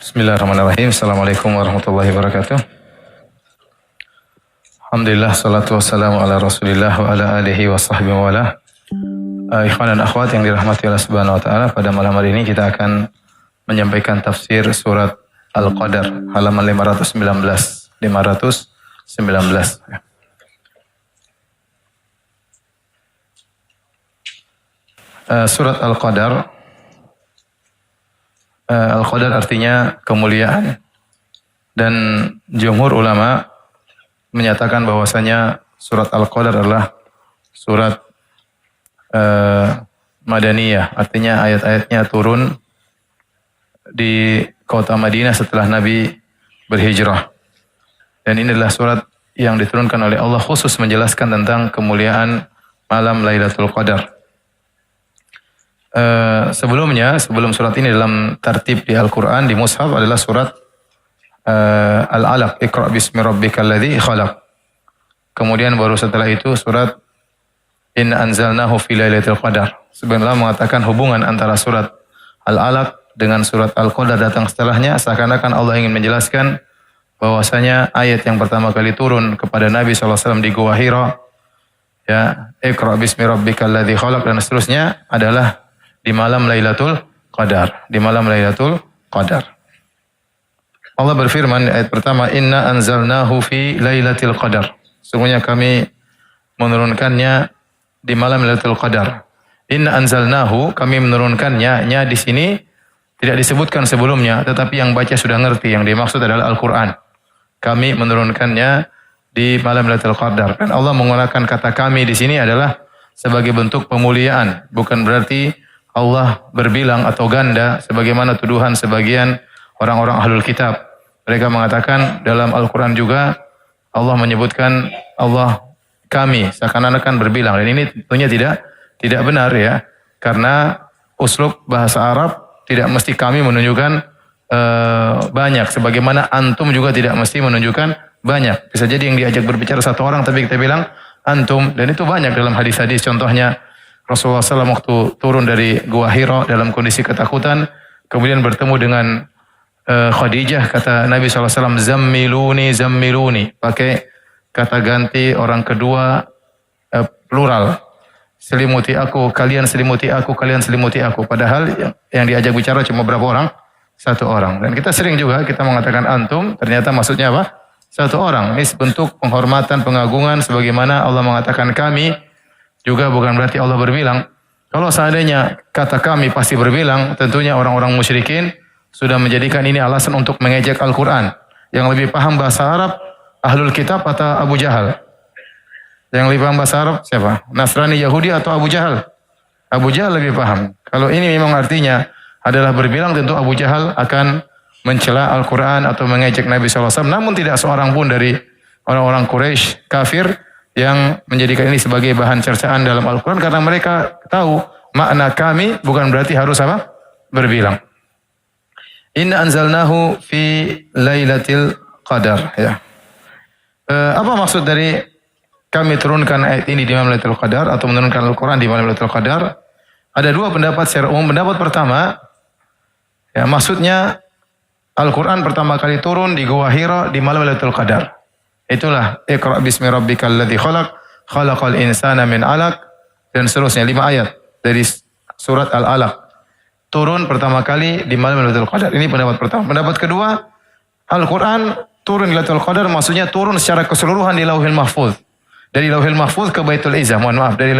Bismillahirrahmanirrahim. Assalamualaikum warahmatullahi wabarakatuh. Alhamdulillah, salatu wassalamu ala rasulillah wa ala alihi wa sahbihi wa ala. Ikhwan dan akhwat yang dirahmati Allah subhanahu wa ta'ala, pada malam hari ini kita akan menyampaikan tafsir surat Al-Qadar, halaman 519. Surat Al-Qadar. Al-Qadar artinya kemuliaan, dan jumhur ulama menyatakan bahwasanya surat Al-Qadar adalah surat Madaniyah, artinya ayat-ayatnya turun di kota Madinah setelah Nabi berhijrah. Dan ini adalah surat yang diturunkan oleh Allah khusus menjelaskan tentang kemuliaan malam Lailatul Qadar. Sebelum surat ini dalam tartib di Al-Quran, di Mushaf adalah surat Al-Alaq, Iqra' bismi rabbikal ladzi khalaq. Kemudian baru setelah itu surat Inna anzalnahu fi lailatul qadar. Sebenarnya mengatakan hubungan antara surat Al-Alaq dengan surat Al-Qadar datang setelahnya, seakan-akan Allah ingin menjelaskan bahwasanya ayat yang pertama kali turun kepada Nabi SAW di Gua Hira, ya, Iqra' bismi rabbikal ladzi khalaq, dan seterusnya adalah di malam Lailatul Qadar. Di malam Lailatul Qadar. Allah berfirman ayat pertama, Inna anzalnahu fi lailatul qadar. Sesungguhnya kami menurunkannya di malam Lailatul Qadar. Inna anzalnahu, kami menurunkannya. Nya di sini tidak disebutkan sebelumnya, tetapi yang baca sudah ngerti. Yang dimaksud adalah Al-Quran. Kami menurunkannya di malam Lailatul Qadar. Dan Allah menggunakan kata kami di sini adalah sebagai bentuk pemuliaan. Bukan berarti Allah berbilang atau ganda sebagaimana tuduhan sebagian orang-orang ahlul kitab. Mereka mengatakan dalam Al-Quran juga Allah menyebutkan Allah kami seakan-akan berbilang, dan ini tentunya tidak benar, ya, karena uslub bahasa Arab tidak mesti kami menunjukkan banyak, sebagaimana antum juga tidak mesti menunjukkan banyak. Bisa jadi yang diajak berbicara satu orang tapi kita bilang antum, dan itu banyak dalam hadis-hadis. Contohnya Rasulullah SAW waktu turun dari Gua Hira dalam kondisi ketakutan, kemudian bertemu dengan Khadijah, kata Nabi SAW, zammiluni, pakai kata ganti orang kedua plural. Selimuti aku, kalian selimuti aku, kalian selimuti aku. Padahal yang diajak bicara cuma berapa orang? Satu orang. Dan kita sering juga kita mengatakan antum, ternyata maksudnya apa? Satu orang. Ini bentuk penghormatan, pengagungan, sebagaimana Allah mengatakan kami. Juga bukan berarti Allah berbilang. Kalau seandainya kata kami pasti berbilang, tentunya orang-orang musyrikin sudah menjadikan ini alasan untuk mengejek Al-Quran. Yang lebih paham bahasa Arab, Ahlul Kitab atau Abu Jahal? Yang lebih paham bahasa Arab siapa? Nasrani, Yahudi atau Abu Jahal? Abu Jahal lebih paham. Kalau ini memang artinya adalah berbilang, tentu Abu Jahal akan mencela Al-Quran atau mengejek Nabi SAW. Namun tidak seorang pun dari orang-orang Quraisy kafir yang menjadikan ini sebagai bahan cercaan dalam Al-Quran, karena mereka tahu makna kami bukan berarti harus apa? Berbilang. Inna anzalnahu fi lailatul qadar. Ya. Apa maksud dari kami turunkan ayat ini di malam Lailatul Qadar atau menurunkan Al-Quran di malam Lailatul Qadar? Ada dua pendapat secara umum. Pendapat pertama, ya, maksudnya Al-Quran pertama kali turun di Gua Hira di malam Lailatul Qadar. Itulah Iqra' bismi rabbikal ladzi khalaq, khalaqal insana min 'alaq, dan seterusnya 5 ayat dari surat Al-Alaq. Turun pertama kali di malam Lailatul Qadar. Ini pendapat pertama. Pendapat kedua, Al-Quran turun di Lailatul Qadar maksudnya turun secara keseluruhan di Lauhil Mahfuz. Dari Lauhil Mahfuz ke Baitul Izzah. Dari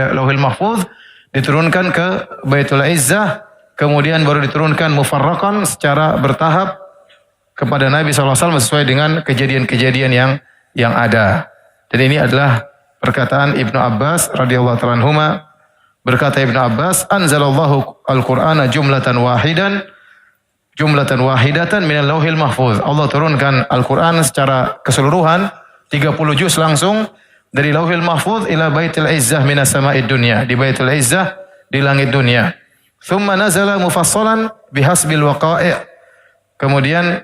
Lauhil Mahfuz diturunkan ke Baitul Izzah, kemudian baru diturunkan mufarraqan secara bertahap kepada Nabi SAW sesuai dengan kejadian-kejadian yang ada. Dan ini adalah perkataan Ibnu Abbas radhiyallahu ta'ala anhuma. Berkata Ibnu Abbas, anzalallahu al-Qur'ana jumlatan wahidatan minal lauhil mahfuz. Allah turunkan Al-Quran secara keseluruhan 30 juz langsung dari Lauhil Mahfuz ila Baitul Izzah minas sama'id dunya, di Baitul Izzah di langit dunia. Thumma nazala mufassalan bihasbil waqa'i'. Kemudian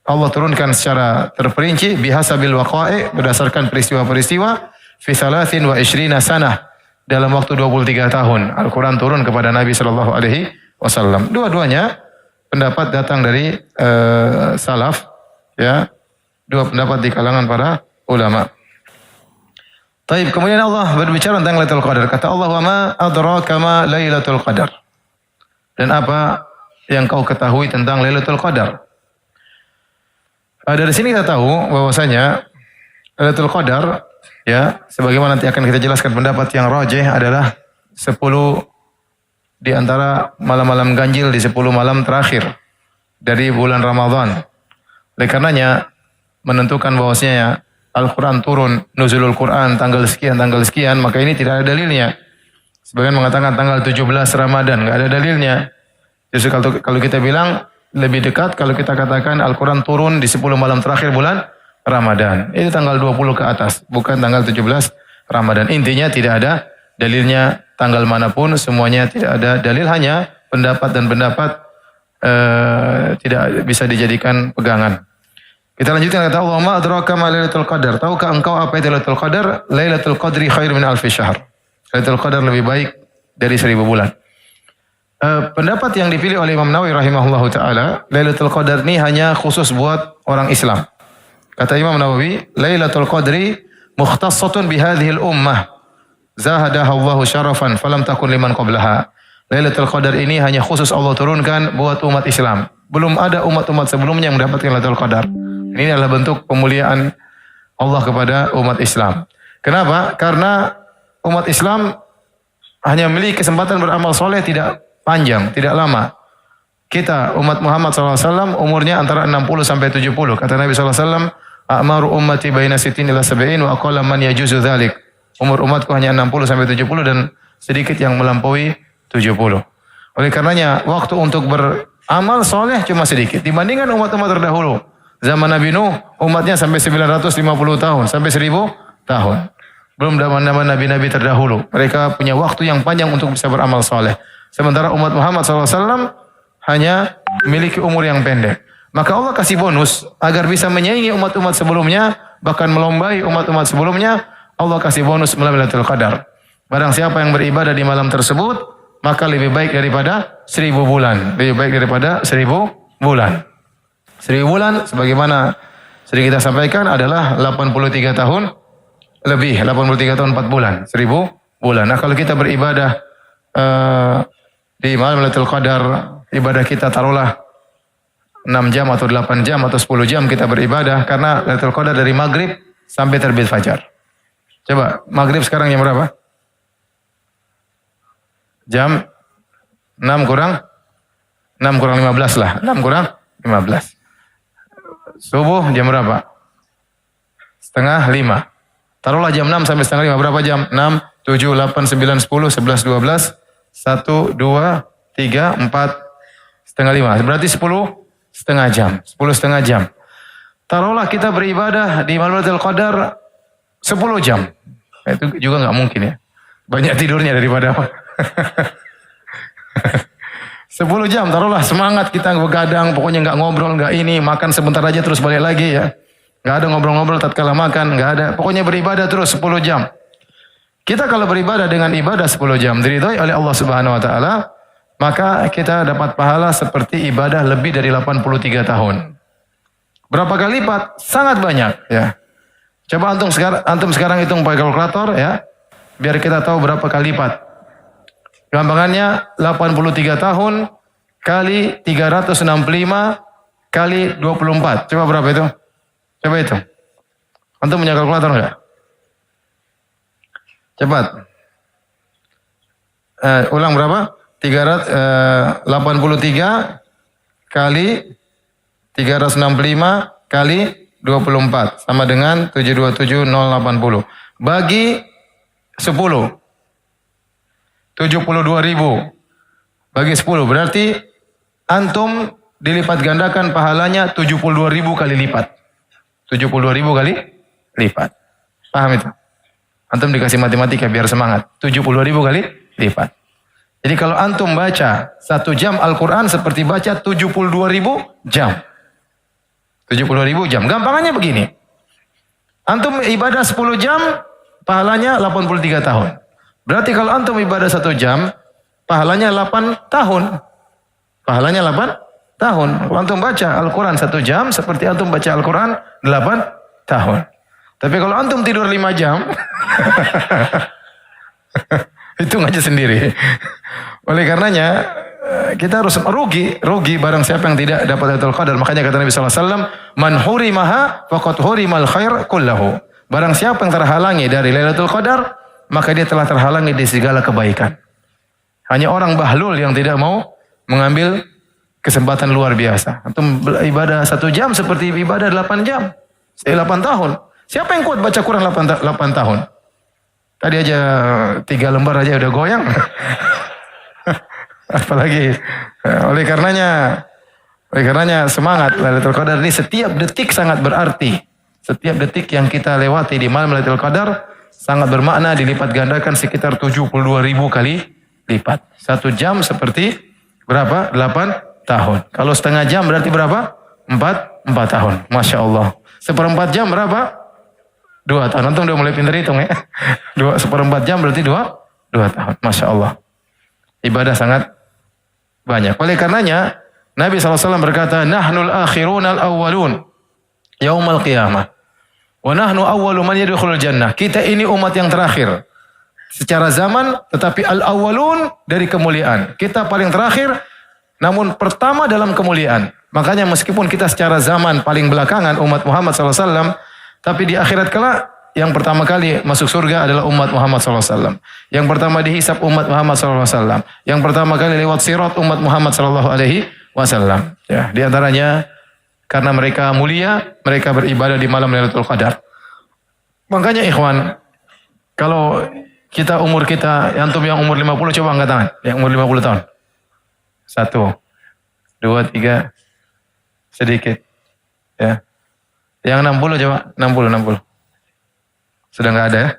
Allah turunkan secara terperinci bihasabil waqa'i', berdasarkan peristiwa-peristiwa, fi 23 sanah, dalam waktu 23 tahun. Al-Quran turun kepada Nabi sallallahu alaihi wasallam. Dua-duanya pendapat datang dari salaf, ya. Dua pendapat di kalangan para ulama. Taib, kemudian Allah berbicara tentang Lailatul Qadar. Kata Allah, "Wa ma adraka ma Lailatul Qadar." Dan apa yang kau ketahui tentang Lailatul Qadar? Dari sini kita tahu bahwasanya Lailatul Qadar, ya, sebagaimana nanti akan kita jelaskan pendapat yang rajih adalah 10 di antara malam-malam ganjil di 10 malam terakhir dari bulan Ramadan. Oleh karenanya menentukan bahwasanya Al-Quran turun, nuzulul Quran tanggal sekian, maka ini tidak ada dalilnya. Sebagian mengatakan tanggal 17 Ramadan, nggak ada dalilnya. Justru kalau kita bilang lebih dekat, kalau kita katakan Al-Quran turun di 10 malam terakhir bulan Ramadan. Itu tanggal 20 ke atas, bukan tanggal 17 Ramadan. Intinya tidak ada dalilnya tanggal manapun, semuanya tidak ada dalil, hanya pendapat dan pendapat tidak bisa dijadikan pegangan. Kita lanjutkan, kata Allah, "Ma adraka ma Lailatul Qadar." Tahukah engkau apa itu Lailatul Qadar? Lailatul Qadri khair min alfi syahr. Lailatul Qadar lebih baik dari 1000 bulan. Pendapat yang dipilih oleh Imam Nawawi rahimahullahu taala, Lailatul Qadar ini hanya khusus buat orang Islam. Kata Imam Nawawi, Lailatul Qadri mukhtassatun bihadhil ummah. Zahadaha Allahu syarafan falam takun liman qablaha. Lailatul Qadar ini hanya khusus Allah turunkan buat umat Islam. Belum ada umat-umat sebelumnya yang mendapatkan Lailatul Qadar. Ini adalah bentuk pemuliaan Allah kepada umat Islam. Kenapa? Karena umat Islam hanya memiliki kesempatan beramal soleh tidak panjang, tidak lama. Kita umat Muhammad SAW umurnya antara 60 sampai 70. Kata Nabi SAW, "A'maru ummati baina sitin ila sab'in wa aqalla man yajuzu dzalik." Umur umatku hanya 60 sampai 70 dan sedikit yang melampaui 70. Oleh karenanya waktu untuk beramal soleh cuma sedikit dibandingkan umat-umat terdahulu. Zaman Nabi Nuh umatnya sampai 950 tahun, sampai 1000 tahun. Belum zaman Nabi-Nabi terdahulu. Mereka punya waktu yang panjang untuk bisa beramal soleh. Sementara umat Muhammad SAW hanya memiliki umur yang pendek. Maka Allah kasih bonus agar bisa menyaingi umat-umat sebelumnya, bahkan melombai umat-umat sebelumnya. Allah kasih bonus melalui Lailatul Qadar. Barang siapa yang beribadah di malam tersebut, maka lebih baik daripada 1000 bulan. Lebih baik daripada 1000 bulan. 1000 bulan sebagaimana sering kita sampaikan adalah 83 tahun lebih, 83 tahun 4 bulan, 1000 bulan. Nah, kalau kita beribadah di malam Lailatul Qadar, ibadah kita taruhlah 6 jam atau 8 jam atau 10 jam kita beribadah, karena Lailatul Qadar dari maghrib sampai terbit fajar. Coba, maghrib sekarang jam berapa? Jam 6 kurang 15 lah. 6 kurang 15. Subuh jam berapa? Setengah 5. Taruhlah jam 6 sampai setengah 5. Berapa jam? 6, 7, 8, 9, 10, 11, 12, 1, 2, 3, 4, setengah 5. Berarti 10 setengah jam. 10 setengah jam. Taruhlah kita beribadah di malam Lailatul Qadar 10 jam. Itu juga nggak mungkin ya. Banyak tidurnya daripada apa. 10 jam, taruhlah semangat kita begadang, pokoknya nggak ngobrol, nggak ini, makan sebentar aja terus balik lagi ya. Nggak ada ngobrol-ngobrol tatkala makan, nggak ada. Pokoknya beribadah terus 10 jam. Kita kalau beribadah dengan ibadah 10 jam, diridhoi oleh Allah Subhanahu Wa Taala, maka kita dapat pahala seperti ibadah lebih dari 83 tahun. Berapa kali lipat? Sangat banyak ya. Coba antum sekarang hitung pakai kalkulator ya, biar kita tahu berapa kali lipat. Gampangannya 83 tahun kali 365 kali 24. Coba berapa itu? Coba itu. Antum punya kalkulator enggak? Cepat. Ulang berapa? 83 kali 365 kali 24 sama dengan 727.080. Bagi 10. 72.000 bagi 10 berarti antum dilipat gandakan pahalanya 72.000 kali lipat. 72.000 kali lipat. Paham itu? Antum dikasih matematika biar semangat. 72.000 kali lipat. Jadi kalau antum baca 1 jam Al-Quran seperti baca 72.000 jam. 70.000 jam. Gampangannya begini. Antum ibadah 10 jam pahalanya 83 tahun. Berarti kalau antum ibadah 1 jam, pahalanya 8 tahun. Pahalanya tahun. Kalau antum baca Al-Quran 1 jam, seperti antum baca Al-Quran 8 tahun. Tapi kalau antum tidur 5 jam, hitung aja sendiri. Oleh karenanya, kita harus rugi barang siapa yang tidak dapat Lailatul Qadar. Makanya kata Nabi SAW, man hurimaha faqad hurimal khair kullahu. Barang siapa yang terhalangi dari Lailatul Qadar, maka dia telah terhalangi dari segala kebaikan. Hanya orang bahlul yang tidak mau mengambil kesempatan luar biasa. Antum ibadah 1 jam seperti ibadah 8 jam. 8 tahun. Siapa yang kuat baca Quran 8 tahun? Tadi aja 3 lembar aja udah goyang. Apalagi oleh karenanya semangat Lailatul Qadar ini setiap detik sangat berarti. Setiap detik yang kita lewati di malam Lailatul Qadar sangat bermakna, dilipat gandakan sekitar 72.000 kali lipat. 1 jam seperti berapa? 8 tahun. Kalau setengah jam berarti berapa? 4 tahun. Masya Allah. 1/4 jam berapa? 2 tahun. Antum udah mulai pintar hitung ya. 1/4 jam berarti 2 tahun. Masya Allah. Ibadah sangat banyak. Oleh karenanya Nabi SAW berkata, nahnul akhirunal awwalun yaumal qiyamah. Wa nahnu awwalu man yadkhulul jannah. Kita ini umat yang terakhir secara zaman, tetapi al-awwalun dari kemuliaan. Kita paling terakhir, namun pertama dalam kemuliaan. Makanya meskipun kita secara zaman paling belakangan umat Muhammad SAW, tapi di akhirat kelak yang pertama kali masuk surga adalah umat Muhammad SAW. Yang pertama dihisap umat Muhammad SAW. Yang pertama kali lewat sirat umat Muhammad SAW. Ya, di antaranya karena mereka mulia, mereka beribadah di malam Lailatul Qadar. Makanya ikhwan, kalau kita umur kita, antum yang umur 50 coba angkat tangan. Yang umur 50 tahun. 1, 2, 3, sedikit. Ya. Yang 60 coba, 60. Sudah nggak ada ya?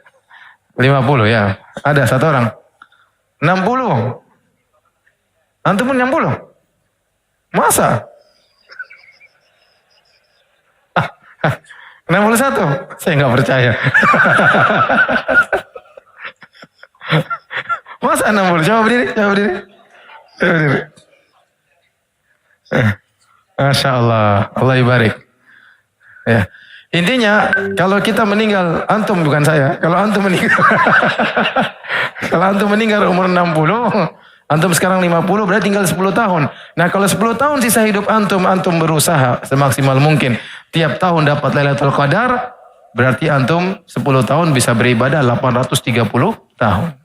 50 ya. Ada 1 orang. 60. Antum pun 60. Masa? 61. Saya nggak percaya. Masa 60? Coba berdiri. Masya Allah. Allah ibarik. Ya. Intinya, kalau kita meninggal, antum bukan saya. Kalau antum meninggal umur 60, antum sekarang 50, berarti tinggal 10 tahun. Nah, kalau 10 tahun sisa hidup antum berusaha semaksimal mungkin. Tiap tahun dapat Lailatul Qadar, berarti antum 10 tahun bisa beribadah 830 tahun.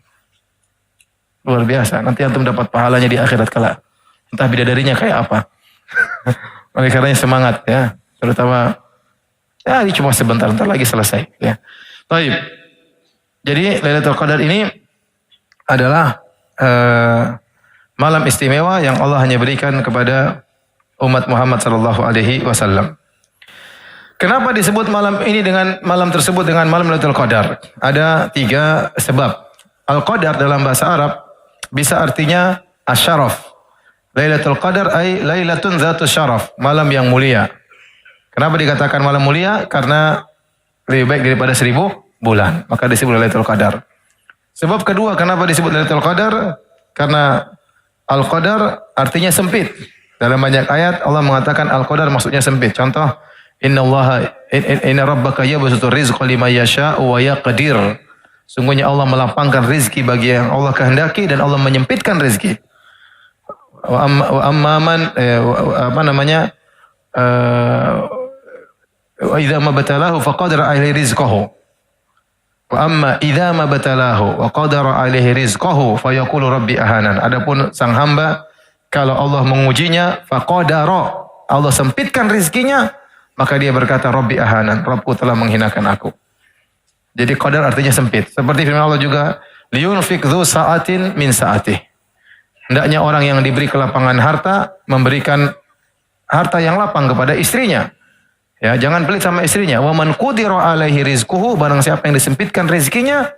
Luar biasa. Nanti antum dapat pahalanya di akhirat kelak. Entah bidadarinya kayak apa. Oleh karenanya semangat ya. Terutama ya ini cuma sebentar, ntar lagi selesai ya. Baik. Jadi Lailatul Qadar ini adalah malam istimewa yang Allah hanya berikan kepada umat Muhammad sallallahu alaihi wasallam. Kenapa disebut malam tersebut dengan malam Lailatul Qadar? Ada 3 sebab. Al-Qadar dalam bahasa Arab bisa artinya asyaraf. Lailatul Qadar ay lailatun dzatu syaraf, malam yang mulia. Kenapa dikatakan malam mulia? Karena lebih baik daripada 1000 bulan. Maka disebut Lailatul Qadar. Sebab kedua kenapa disebut Lailatul Qadar? Karena Al-Qadar artinya sempit. Dalam banyak ayat Allah mengatakan Al-Qadar maksudnya sempit. Contoh, Inna rabbaka yabsutur rizqa liman yasha'u wa yaqdir. Sungguhnya Allah melapangkan rizki bagi yang Allah kehendaki dan Allah menyempitkan rizki. Wa amman wa idza ma batalahu faqadara alaihi rizqahu. Wa amma idza ma batalahu wa qadara alaihi rizqahu fayaqulu rabbi ahanan. Adapun sang hamba kalau Allah mengujinya faqadara, Allah sempitkan rizkinya, maka dia berkata rabbi ahanan, Rabbku telah menghinakan aku. Jadi qadar artinya sempit. Seperti firman Allah juga, liyunfik dzu sa'atin min sa'atih. Hendaknya orang yang diberi kelapangan harta memberikan harta yang lapang kepada istrinya. Ya, jangan pelit sama istrinya. Wa man qudira alaihi rizquhu, barang siapa yang disempitkan rezekinya,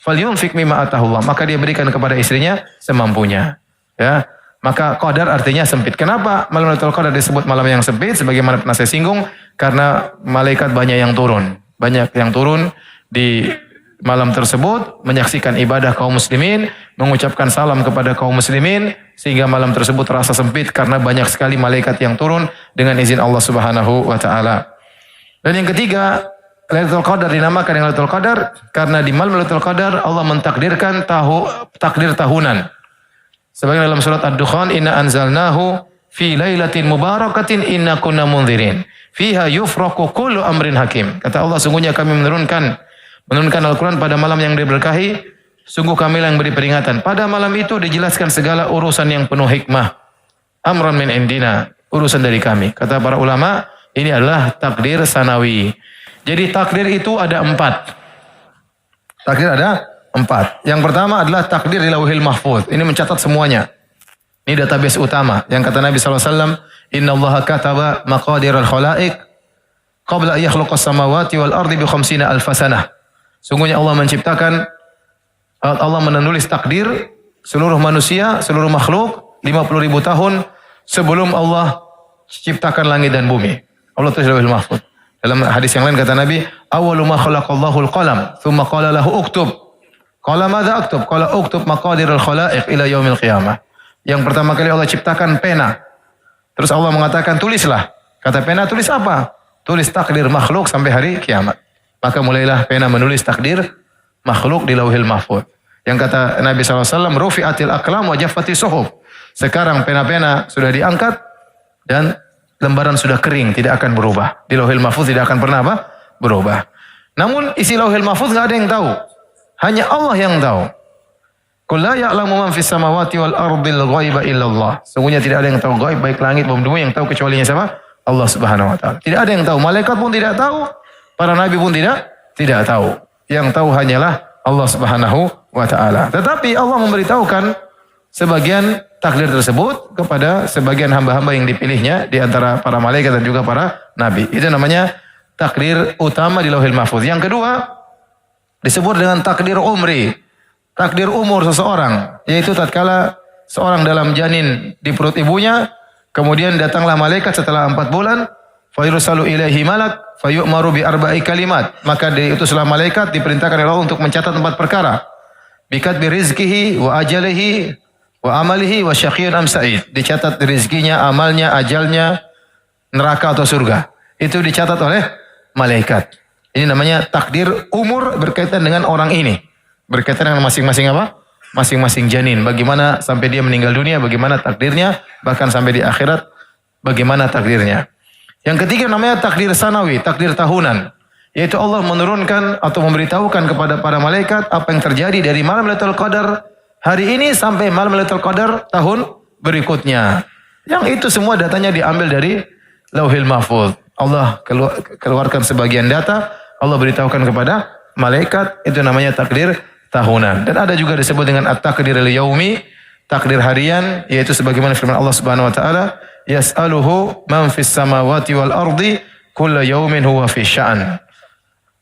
falyunfik mimma atahullah, maka dia berikan kepada istrinya semampunya. Ya, maka qadar artinya sempit. Kenapa malam Lailatul Qadar disebut malam yang sempit? Sebagaimana pernah saya singgung, karena malaikat banyak yang turun di malam tersebut, menyaksikan ibadah kaum muslimin, mengucapkan salam kepada kaum muslimin, sehingga malam tersebut terasa sempit karena banyak sekali malaikat yang turun dengan izin Allah Subhanahu wa taala. Dan yang ketiga, Lailatul Qadar dinamakan dengan Lailatul Qadar karena di malam Lailatul Qadar Allah mentakdirkan takdir tahunan. Sebagaimana dalam surat Ad-Dukhan, inna anzalnahu fi lailatin mubarakatin inna kunna munzirin fiha yufraqu kullu amrin hakim. Kata Allah, sungguhnya kami menurunkan Al-Quran pada malam yang diberkahi, sungguh kami yang beri peringatan. Pada malam itu dijelaskan segala urusan yang penuh hikmah. Amran min indina, urusan dari kami. Kata para ulama, ini adalah takdir sanawi. Jadi takdir itu ada 4. Takdir ada 4. Yang pertama adalah takdir di Lauhil Mahfuz. Ini mencatat semuanya. Ini database utama. Yang kata Nabi SAW, Inna allaha kataba maqadir al-khalaik qabla yakhluqas samawati wal ardi bi 50 alfasanah. Sungguhnya Allah menulis takdir seluruh manusia, seluruh makhluk 50.000 tahun sebelum Allah ciptakan langit dan bumi. Allah tulis Lauhil Mahfuz. Dalam hadis yang lain kata Nabi, awwalu ma khalaqallahu al-qalam, thumma qala lahu uktub. Qala madza aktub? Qala uktub maqadir al-khalaiq ila yaumil qiyamah. Yang pertama kali Allah ciptakan pena. Terus Allah mengatakan tulislah. Kata pena, tulis apa? Tulis takdir makhluk sampai hari kiamat. Maka mulailah pena menulis takdir makhluk di Lauhil Mahfuz. Yang kata Nabi SAW, rufi'atil aqlam wa jaffati suhuf. Sekarang pena-pena sudah diangkat dan lembaran sudah kering, tidak akan berubah. Di Lauhil Mahfuz tidak akan pernah berubah. Namun isi Lauhil Mahfuz enggak ada yang tahu. Hanya Allah yang tahu. Qul la ya'lamu man fis samawati wal ardil ghaiba illallah. Sungguhnya tidak ada yang tahu gaib baik langit maupun bumi, yang tahu kecuali siapa? Allah Subhanahu wa taala. Tidak ada yang tahu, malaikat pun tidak tahu, para nabi pun tidak tahu. Yang tahu hanyalah Allah Subhanahu wa taala. Tetapi Allah memberitahukan sebagian takdir tersebut kepada sebagian hamba-hamba yang dipilihnya di antara para malaikat dan juga para nabi. Itu namanya takdir utama di Lauhil Mahfuz. Yang kedua disebut dengan takdir umri. Takdir umur seseorang, yaitu tatkala seorang dalam janin di perut ibunya, kemudian datanglah malaikat setelah 4 bulan, fayursalu ilaihi malak fayu'maru bi arba'i kalimat. Maka diutuslah malaikat diperintahkan oleh Allah untuk mencatat 4 perkara. Bikatbi rizkihi wa ajalihi wa amalihi wa syaqiyyun am sa'id. Dicatat rizkinya, amalnya, ajalnya, neraka atau surga. Itu dicatat oleh malaikat. Ini namanya takdir umur berkaitan dengan orang ini. Berkaitan dengan masing-masing apa? Masing-masing janin. Bagaimana sampai dia meninggal dunia, bagaimana takdirnya, bahkan sampai di akhirat, bagaimana takdirnya. Yang ketiga namanya takdir sanawi, takdir tahunan. Yaitu Allah menurunkan atau memberitahukan kepada para malaikat apa yang terjadi dari malam Lailatul Qadar hari ini sampai malam Lailatul Qadar tahun berikutnya. Yang itu semua datanya diambil dari Lauhil Mahfuz. Allah keluarkan sebagian data, Allah beritahukan kepada malaikat, itu namanya takdir tahunan. Dan ada juga disebut dengan at-takdir al-yaumi, takdir harian, yaitu sebagaimana firman Allah Subhanahu wa taala, yas'aluhu man fis samawati wal ardi kullu yaumin huwa fi sya'an.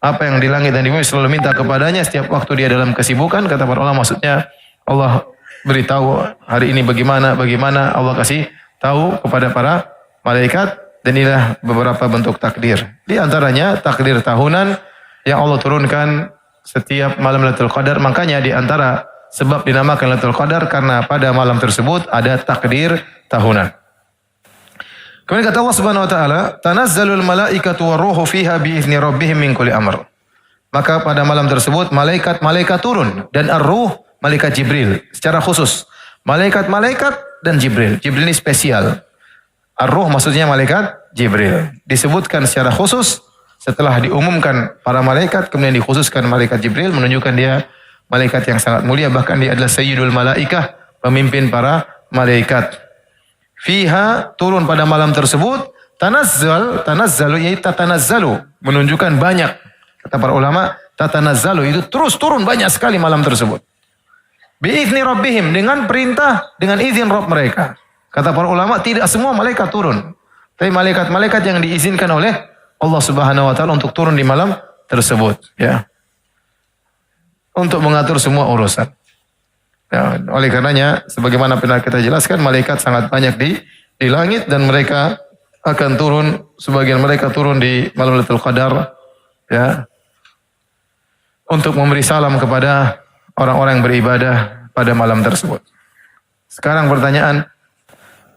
Apa yang di langit dan di bumi selalu minta kepadanya setiap waktu dia dalam kesibukan. Kata para ulama, maksudnya Allah beritahu hari ini bagaimana Allah kasih tahu kepada para malaikat, dan inilah beberapa bentuk takdir. Di antaranya takdir tahunan yang Allah turunkan setiap malam Lailatul Qadar. Makanya di antara sebab dinamakan Lailatul Qadar karena pada malam tersebut ada takdir tahunan. Kemudian kata Allah Subhanahu wa taala, "Tanazzalul malaikatu waruhu fiha biizni rabbihim min kulli amr." Maka pada malam tersebut malaikat turun dan ar-ruh malaikat Jibril secara khusus. Malaikat dan Jibril. Jibril ini spesial. Ar-ruh maksudnya malaikat Jibril. Disebutkan secara khusus setelah diumumkan para malaikat, kemudian dikhususkan malaikat Jibril, menunjukkan dia malaikat yang sangat mulia, bahkan dia adalah sayyidul malaikah, pemimpin para malaikat. Fiha, turun pada malam tersebut, tanazzalu yaitu tatanazzalu, menunjukkan banyak. Kata para ulama, tatanazzalu itu terus turun banyak sekali malam tersebut. Biizni rabbihim, dengan perintah, dengan izin Rabb mereka. Kata para ulama, tidak semua malaikat turun, tapi malaikat-malaikat yang diizinkan oleh Allah Subhanahu wa taala untuk turun di malam tersebut, ya. Untuk mengatur semua urusan. Ya, oleh karenanya sebagaimana pernah kita jelaskan, malaikat sangat banyak di langit dan mereka akan turun, sebagian mereka turun di malam Lailatul Qadar, ya. Untuk memberi salam kepada orang-orang yang beribadah pada malam tersebut. Sekarang pertanyaan,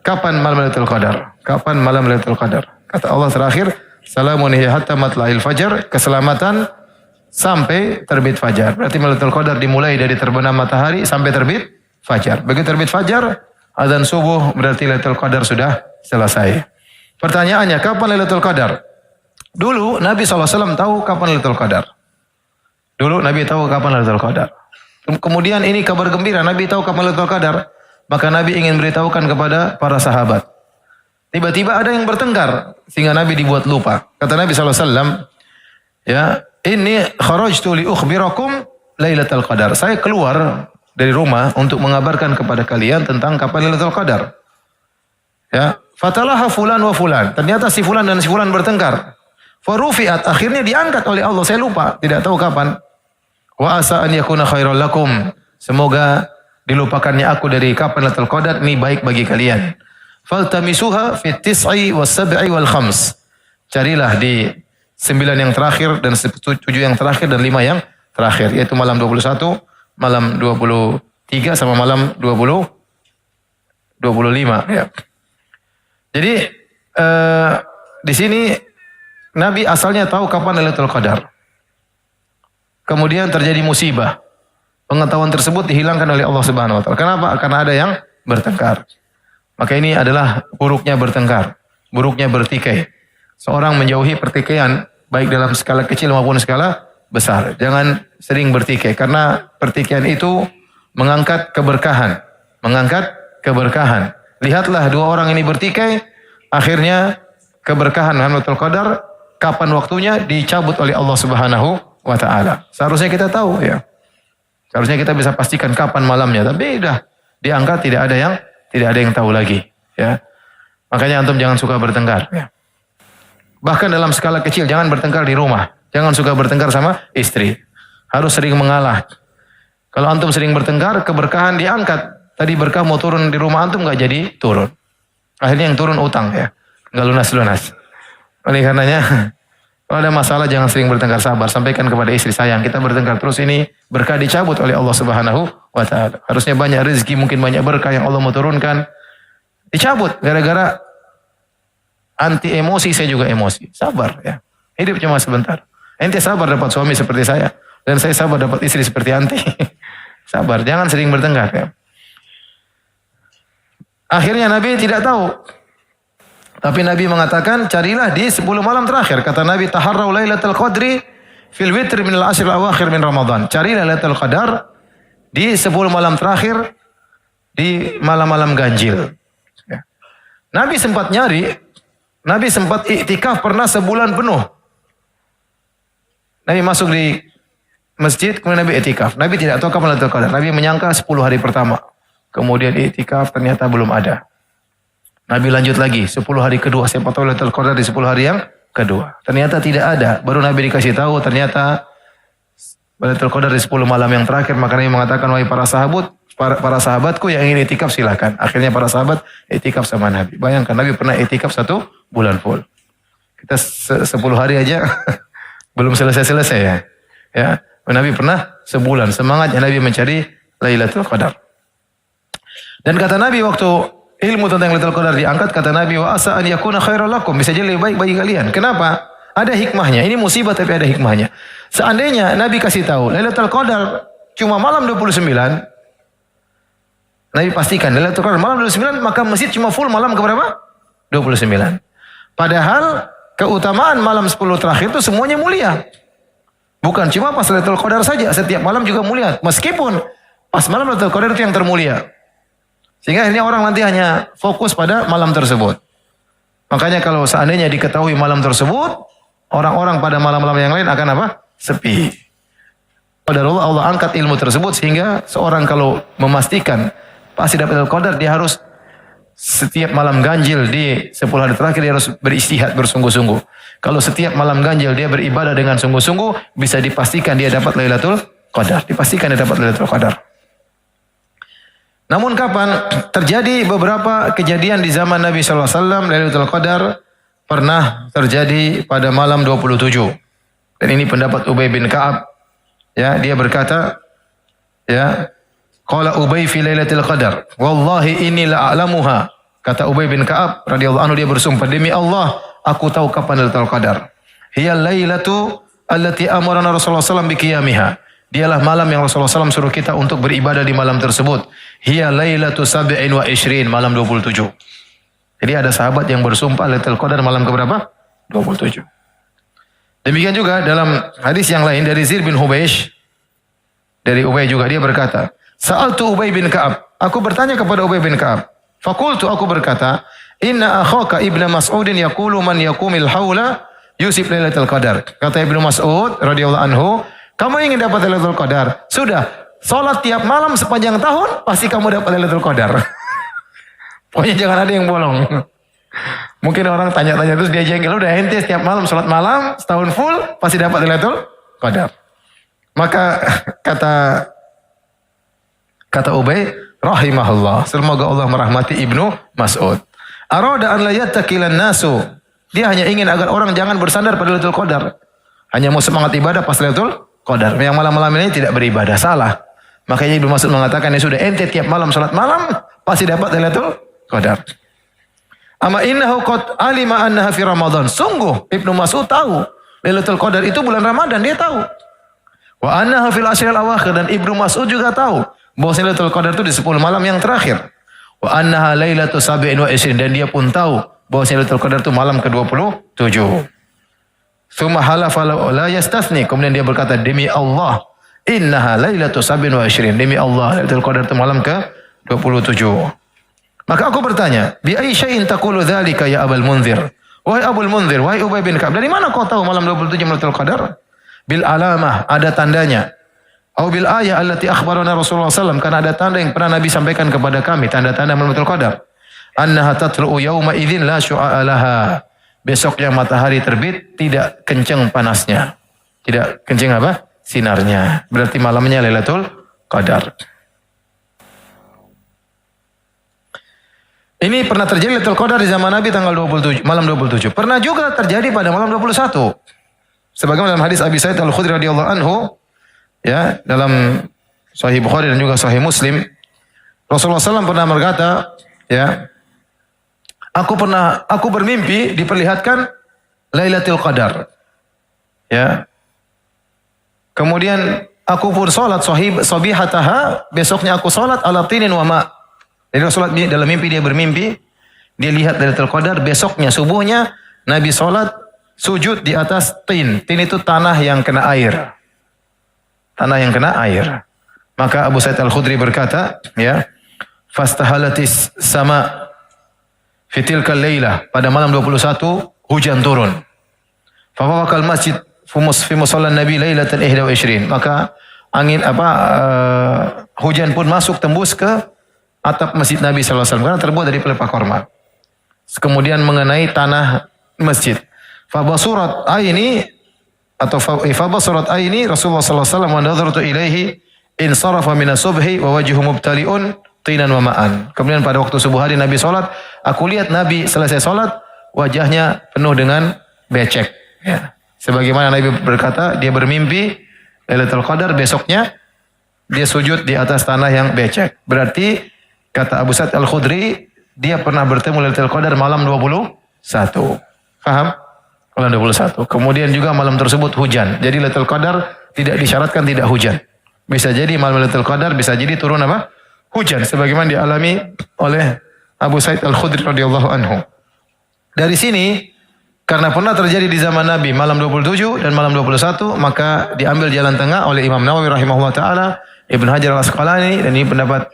kapan malam Lailatul Qadar? Kapan malam Lailatul Qadar? Kata Allah terakhir, salamun hiya hatta matla'il fajar, keselamatan sampai terbit fajar. Berarti Lailatul Qadar dimulai dari terbenam matahari sampai terbit fajar. Begitu terbit fajar, azan subuh berarti Lailatul Qadar sudah selesai. Pertanyaannya, kapan Lailatul Qadar? Dulu Nabi SAW tahu kapan Lailatul Qadar. Dulu Nabi tahu kapan Lailatul Qadar. Kemudian ini kabar gembira, Nabi tahu kapan Lailatul Qadar. Maka Nabi ingin beritahukan kepada para sahabat. Tiba-tiba ada yang bertengkar sehingga Nabi dibuat lupa. Kata Nabi SAW, ya, inni kharajtu li ukhbirakum Lailatul Qadar. Saya keluar dari rumah untuk mengabarkan kepada kalian tentang kapan Lailatul Qadar. Ya, fatalaha fulan wa fulan. Ternyata si fulan dan si fulan bertengkar. Farufi'at, akhirnya diangkat oleh Allah. Saya lupa, tidak tahu kapan. Wa asa an yakuna khairal lakum. Semoga dilupakannya aku dari kapan Lailatul Qadar ini baik bagi kalian. Faltamisuha fi tis'i was sab'i wal khams. Carilah di 9 yang terakhir dan 7 yang terakhir dan 5 yang terakhir, yaitu malam 21, malam 23 sama malam 25 ya. Jadi di sini Nabi asalnya tahu kapan Lailatul Qadar. Kemudian terjadi musibah. Pengetahuan tersebut dihilangkan oleh Allah Subhanahu wa taala. Kenapa? Karena ada yang bertengkar. Maka ini adalah buruknya bertengkar, buruknya bertikai. Seorang menjauhi pertikaian baik dalam skala kecil maupun skala besar. Jangan sering bertikai karena pertikaian itu mengangkat keberkahan, mengangkat keberkahan. Lihatlah dua orang ini bertikai, akhirnya keberkahan Lailatul Qadar kapan waktunya dicabut oleh Allah Subhanahu wa taala. Seharusnya kita tahu ya. Seharusnya kita bisa pastikan kapan malamnya, tapi sudah diangkat tidak ada yang tahu lagi, ya. Makanya antum jangan suka bertengkar, ya. Bahkan dalam skala kecil jangan bertengkar di rumah, jangan suka bertengkar sama istri. Harus sering mengalah. Kalau antum sering bertengkar, keberkahan diangkat. Tadi berkah mau turun di rumah antum nggak jadi turun. Akhirnya yang turun utang, ya, nggak lunas. Oleh karenanya, kalau ada masalah jangan sering bertengkar, sabar. Sampaikan kepada istri, sayang kita bertengkar terus ini berkah dicabut oleh Allah Subhanahu wa taala. Harusnya banyak rezeki, mungkin banyak berkah yang Allah mau turunkan. Dicabut gara-gara anti emosi, saya juga emosi. Sabar ya. Hidup cuma sebentar. Ente sabar dapat suami seperti saya dan saya sabar dapat istri seperti anti. Sabar, jangan sering bertengkar ya. Akhirnya Nabi tidak tahu. Tapi Nabi mengatakan, carilah di 10 malam terakhir. Kata Nabi, taharrau lailatul qadri fil witr min al-ashr al-awakhir min Ramadan. Carilah Lailatul Qadar di 10 malam terakhir di malam-malam ganjil. Ya. Nabi sempat nyari, Nabi sempat iktikaf pernah sebulan penuh. Nabi masuk di masjid, kemudian Nabi iktikaf. Nabi tidak tahu kapan Lailatul Qadar. Nabi menyangka 10 hari pertama. Kemudian iktikaf ternyata belum ada. Nabi lanjut lagi, 10 hari kedua. Siapa tahu Lailatul Qadar di 10 hari yang kedua. Ternyata tidak ada. Baru Nabi dikasih tahu, ternyata Lailatul Qadar di 10 malam yang terakhir. Maka Nabi mengatakan, wahai para sahabatku yang ingin itikaf silakan. Akhirnya para sahabat itikaf sama Nabi. Bayangkan, Nabi pernah itikaf 1 bulan full. Kita 10 hari aja belum selesai-selesai ya. Ya, Nabi pernah sebulan. Semangatnya Nabi mencari Lailatul Qadar. Dan kata Nabi waktu ilmu tentang Lailatul Qadar diangkat, kata Nabi, wa asa an yakuna khairal lakum, bisa jadi lebih baik bagi kalian. Kenapa? Ada hikmahnya. Ini musibah tapi ada hikmahnya. Seandainya Nabi kasih tahu Lailatul Qadar cuma malam 29, Nabi pastikan Lailatul Qadar malam 29, maka masjid cuma full malam ke berapa? 29. Padahal keutamaan malam 10 terakhir itu semuanya mulia. Bukan cuma pas Lailatul Qadar saja, setiap malam juga mulia. Meskipun pas malam Lailatul Qadar itu yang termulia. Sehingga akhirnya orang nanti hanya fokus pada malam tersebut. Makanya kalau seandainya diketahui malam tersebut, orang-orang pada malam-malam yang lain akan apa? Sepi. Pada Allah angkat ilmu tersebut sehingga seorang kalau memastikan pasti dapat Lailatul Qadar, dia harus setiap malam ganjil di 10 hari terakhir dia harus beristihad bersungguh-sungguh. Kalau setiap malam ganjil dia beribadah dengan sungguh-sungguh, bisa dipastikan dia dapat Lailatul Qadar. Dipastikan dia dapat Lailatul Qadar. Namun kapan? Terjadi beberapa kejadian di zaman Nabi SAW, Lailatul Qadar pernah terjadi pada malam 27. Dan ini pendapat Ubay bin Ka'ab. Ya, dia berkata, ya, Qala Ubay fi Lailatul Qadar, wallahi inni la a'lamuha. Kata Ubay bin Ka'ab radhiyallahu anhu, dia bersumpah, demi Allah, aku tahu kapan Lailatul Qadar. Hiya lailatu allati amarana Rasulullah sallallahu alaihi wasallam bi qiyamiha. Dialah malam yang Rasulullah SAW suruh kita untuk beribadah di malam tersebut. Hiya lailatu sab'in wa ishrin, malam 27. Jadi ada sahabat yang bersumpah Lailatul Qadar malam keberapa? 27. Demikian juga dalam hadis yang lain dari Zir bin Hubeish, dari Ubay juga, dia berkata, Sa'altu Ubay bin Ka'ab, aku bertanya kepada Ubay bin Ka'ab. Fakultu, aku berkata, Inna akhaka Ibnu Mas'udin yaqulu man yaqumil haula yusib Lailatul Qadar. Kata Ibnu Mas'ud radhiyallahu anhu, kamu ingin dapat Lailatul Qadar? Sudah, salat tiap malam sepanjang tahun pasti kamu dapat Lailatul Qadar. Pokoknya jangan ada yang bolong. Mungkin orang tanya-tanya terus dia jengkel, udah ente setiap malam salat malam setahun full pasti dapat Lailatul Qadar. Maka kata Ubay, rahimahullah, semoga Allah merahmati Ibnu Mas'ud. Arada an la yattakilan nasu. Dia hanya ingin agar orang jangan bersandar pada Lailatul Qadar. Hanya mau semangat ibadah pas Lailatul Qadar. Yang malam-malam ini tidak beribadah, salah. Makanya Ibnu Mas'ud mengatakan, ya sudah, ente tiap malam salat malam pasti dapat Lailatul Qadar. Ama innahu qad alima annaha fi Ramadan. Sungguh Ibnu Mas'ud tahu Lailatul Qadar itu bulan Ramadan, dia tahu. Wa annaha fil ashril awakhir, dan Ibnu Mas'ud juga tahu bahwa Lailatul Qadar itu di 10 malam yang terakhir. Wa annaha lailatu sab'in wa ishrin, dan dia pun tahu bahwa Lailatul Qadar itu malam ke-27. Tsumma halafa la yastathni, kemudian dia berkata, demi Allah, innaha lailatu sab'in wa ishrin, demi Allah Lailatul Qadar itu malam ke-27. Maka aku bertanya, bi ayyi syai'in taqulu dzalika ya Abul Munzir? Wahai Abul Munzir, wahai Ubay bin Ka'ab, dari mana kau tahu malam 27 Lailatul Qadar? Bil alamah, ada tandanya. Au bil ayah allati akhbarana Rasulullah SAW, karena ada tanda yang pernah Nabi sampaikan kepada kami, tanda-tanda Lailatul Qadar. Annaha tatlu'u yawma idzin la syu'a laha. Besoknya matahari terbit, tidak kencang panasnya. Tidak kencang apa? Sinarnya. Berarti malamnya Lailatul Qadar. Ini pernah terjadi Lailatul Qadar di zaman Nabi tanggal 27, malam 27. Pernah juga terjadi pada malam 21. Sebagaimana dalam hadis Abi Sa'id Al-Khudri radhiyallahu anhu, ya, dalam Sahih Bukhari dan juga Sahih Muslim, Rasulullah SAW pernah berkata, ya, aku bermimpi diperlihatkan Lailatul Qadar. Ya. Kemudian aku pun salat sabihataha, besoknya aku salat ala tinin wa ma. Jadi Rasulullah dalam mimpi dia bermimpi, dia lihat Lailatul Qadar, besoknya subuhnya Nabi salat sujud di atas tin. Tin itu tanah yang kena air. Tanah yang kena air. Maka Abu Sa'id Al-Khudri berkata, ya, fastahalatis sama fitilkal lailah, pada malam 21 hujan turun. Fawaqal masjid fi musallan Nabi lailatan 21. Maka angin hujan pun masuk tembus ke atap masjid Nabi sallallahu alaihi wasallam karena terbuat dari pelepah korma. Kemudian mengenai tanah masjid. Fabasurat aini atau fabasurat aini Rasulullah sallallahu alaihi wasallam wa nadartu ilaihi insarafa minas subhi wa wajhuhu mubtali'un tinan wa ma'an. Kemudian pada waktu subuh hari Nabi salat, aku lihat Nabi selesai salat wajahnya penuh dengan becek, ya. Sebagaimana Nabi berkata, dia bermimpi Lailatul Qadar, besoknya dia sujud di atas tanah yang becek. Berarti kata Abu Sa'id Al-Khudri, dia pernah bertemu Lailatul Qadar malam 21. Paham? Malam 21. Kemudian juga malam tersebut hujan. Jadi Lailatul Qadar tidak disyaratkan tidak hujan. Bisa jadi malam Lailatul Qadar, bisa jadi turun apa? Hujan. Sebagaimana dialami oleh Abu Sa'id Al-Khudri radhiyallahu anhu. Dari sini, karena pernah terjadi di zaman Nabi malam 27 dan malam 21, maka diambil jalan tengah oleh Imam Nawawi rahimahullah ta'ala, Ibn Hajar Al-Asqalani, dan ini pendapat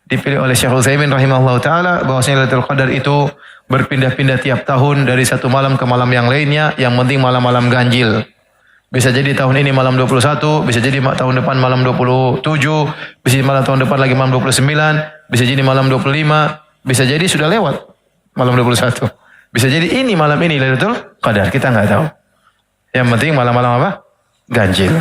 dipilih oleh Syekh Utsaimin rahimahullah ta'ala, bahwasanya Lailatul Qadar itu berpindah-pindah tiap tahun dari satu malam ke malam yang lainnya, yang penting malam-malam ganjil. Bisa jadi tahun ini malam 21, bisa jadi tahun depan malam 27, bisa jadi malam tahun depan lagi malam 29, bisa jadi malam 25, bisa jadi sudah lewat malam 21. Bisa jadi ini malam ini Lailatul Qadar, kita nggak tahu. Yang penting malam-malam apa? Ganjil.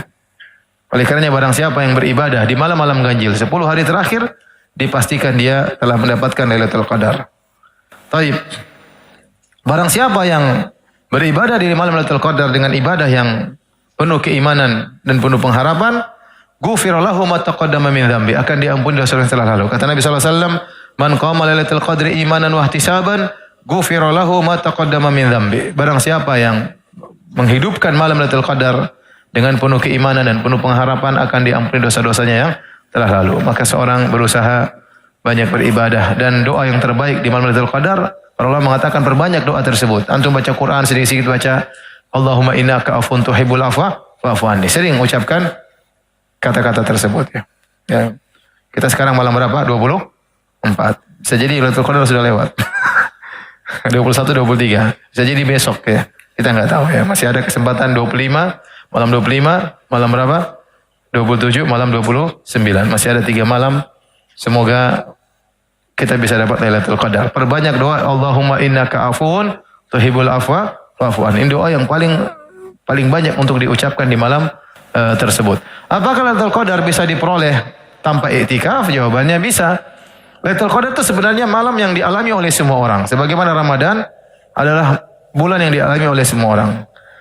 Oleh karenanya barang siapa yang beribadah di malam-malam ganjil 10 hari terakhir, dipastikan dia telah mendapatkan Lailatul Qadar. Taib. Barang siapa yang beribadah di malam Lailatul Qadar dengan ibadah yang penuh keimanan dan penuh pengharapan, ghufira lahu ma taqaddama min dzambi, akan diampuni dosa yang telah lalu. Kata Nabi sallallahu alaihi wasallam, man qama lailatul qadri imanan wa ihtisaban, ghufira lahu ma taqaddama min dzambi. Barang siapa yang menghidupkan malam Lailatul Qadar dengan penuh keimanan dan penuh pengharapan, akan diampuni dosa-dosanya yang telah lalu. Maka seorang berusaha banyak beribadah, dan doa yang terbaik di malam Lailatul Qadar, para ulama mengatakan perbanyak doa tersebut. Antum baca Quran sedikit-sedikit baca Allahumma innaka afuwun tuhibbul afwa fa'fu anni. Sering ucapkan kata-kata tersebut ya. Ya. Kita sekarang malam berapa? 24. Bisa jadi Lailatul Qadar sudah lewat. 21, 23. Bisa jadi besok ya. Kita nggak tahu ya. Masih ada kesempatan 25, malam 25, malam berapa? 27, malam 29. Masih ada 3 malam. Semoga kita bisa dapat Lailatul Qadar. Perbanyak doa Allahumma innaka afuwun tuhibbul afwa fa'fu anni. Ini doa yang paling banyak untuk diucapkan di malam tersebut. Apakah Lailatul Qadar bisa diperoleh tanpa iktikaf? Jawabannya bisa. Lailatul Qadar itu sebenarnya malam yang dialami oleh semua orang. Sebagaimana Ramadan adalah bulan yang dialami oleh semua orang.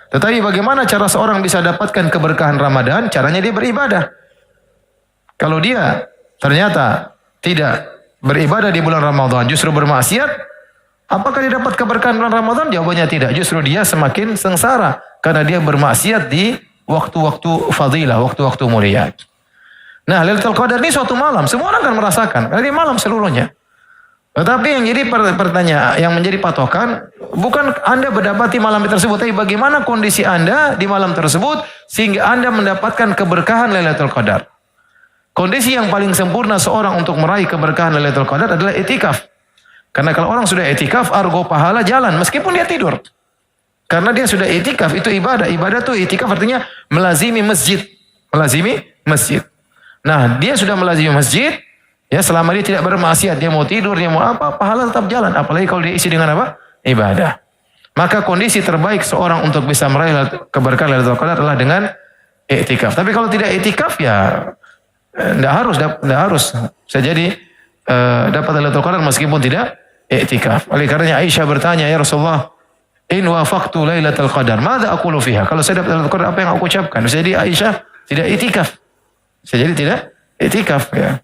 Tetapi bagaimana cara seorang bisa dapatkan keberkahan Ramadan? Caranya dia beribadah. Kalau dia ternyata tidak beribadah di bulan Ramadan, justru bermaksiat, apakah dia dapat keberkahan bulan Ramadan? Jawabannya tidak. Justru dia semakin sengsara karena dia bermaksiat di waktu-waktu fadilah, waktu-waktu mulia. Nah, Lailatul Qadar ini suatu malam, semua orang akan merasakan karena dia malam seluruhnya. Tetapi yang jadi pertanyaan, yang menjadi patokan, bukan Anda mendapati malam tersebut, tapi bagaimana kondisi Anda di malam tersebut sehingga Anda mendapatkan keberkahan Lailatul Qadar. Kondisi yang paling sempurna seorang untuk meraih keberkahan Lailatul Qadar adalah itikaf. Karena kalau orang sudah itikaf, argo pahala jalan meskipun dia tidur. Karena dia sudah itikaf, itu ibadah. Ibadah itu itikaf artinya melazimi masjid. Melazimi masjid. Nah, dia sudah melazimi masjid. Ya, selama dia tidak bermaksiat, dia mau tidur, dia mau apa, pahala tetap jalan. Apalagi kalau dia isi dengan apa? Ibadah. Maka kondisi terbaik seorang untuk bisa meraih keberkahan Lailatul Qadar adalah dengan iktikaf. Tapi kalau tidak iktikaf ya tidak harus. Bisa jadi dapat Lailatul Qadar meskipun tidak iktikaf. Oleh karenanya Aisyah bertanya, ya Rasulullah, in wafaqtu Lailatul Qadar, madza aqulu fiha? Kalau saya dapat Lailatul Qadar, apa yang aku ucapkan? Bisa jadi Aisyah tidak iktikaf. Bisa jadi tidak iktikaf ya.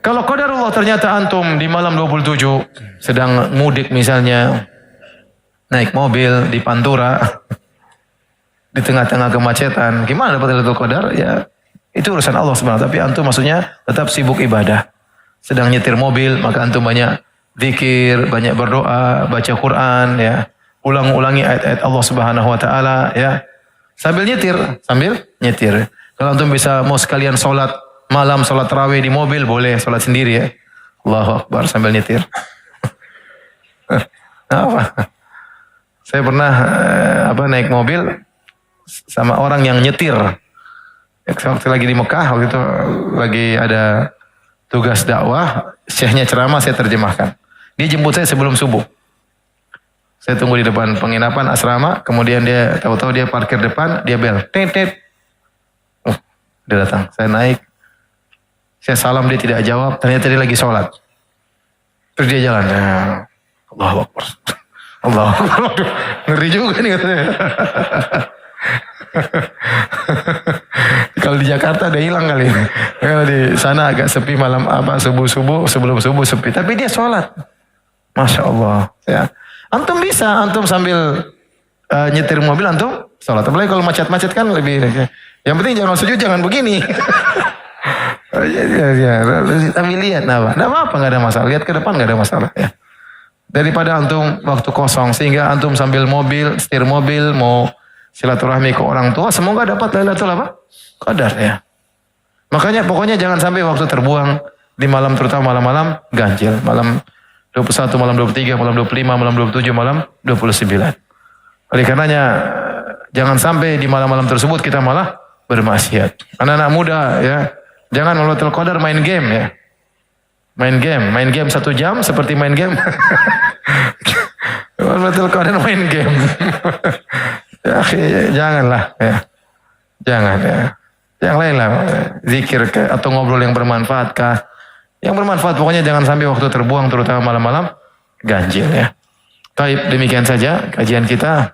Kalau qadarullah ternyata antum di malam 27 sedang mudik misalnya, naik mobil di Pantura di tengah-tengah kemacetan, gimana dapat Lailatul Qadar? Ya, itu urusan Allah Subhanahu wa taala, tapi antum maksudnya tetap sibuk ibadah. Sedang nyetir mobil, maka antum banyak zikir, banyak berdoa, baca Quran ya. Ulang-ulangi ayat-ayat Allah Subhanahu wa taala ya. Sambil nyetir. Kalau antum bisa mau sekalian sholat malam, sholat tarawih di mobil, boleh sholat sendiri ya. Allahu Akbar sambil nyetir. Apa? Saya pernah naik mobil sama orang yang nyetir. Waktu lagi di Mekah, waktu itu lagi ada tugas dakwah, syekhnya ceramah, saya terjemahkan. Dia jemput saya sebelum subuh. Saya tunggu di depan penginapan asrama, kemudian dia tahu-tahu dia parkir depan, dia bel, tet. Dia datang, saya naik. Saya salam, dia tidak jawab. Ternyata dia lagi sholat. Terus dia jalan. Allahu Akbar. Allahu Akbar. Ngeri juga nih katanya. Kalau di Jakarta udah hilang kali. Kalau di sana agak sepi malam subuh-subuh, sebelum subuh sepi. Tapi dia sholat. Masya Allah. Ya. Antum bisa, antum sambil nyetir mobil, antum sholat. Apalagi kalau macet-macet kan lebih. Yang penting jangan sujud, jangan begini. Ya. Tapi lihat, nggak apa-apa, nggak ada masalah. Lihat ke depan, nggak ada masalah. Ya. Daripada antum waktu kosong, sehingga antum sambil setir mobil, mau silaturahmi ke orang tua, semoga dapat Lailatul Qadar ya. Makanya pokoknya jangan sampai waktu terbuang di malam, terutama malam-malam ganjil, malam 21, malam 23, malam 25, malam 27, malam 29. Oleh karenanya jangan sampai di malam-malam tersebut kita malah bermaksiat. Anak-anak muda ya, jangan Lailatul Qadar main game ya. Main game 1 jam seperti main game. Lailatul Qadar main game. Ya, janganlah ya. Jangan ya. Yang lain lah, zikir atau ngobrol yang bermanfaat kah? Yang bermanfaat pokoknya jangan sampai waktu terbuang, terutama malam-malam ganjil ya. Baik, demikian saja kajian kita.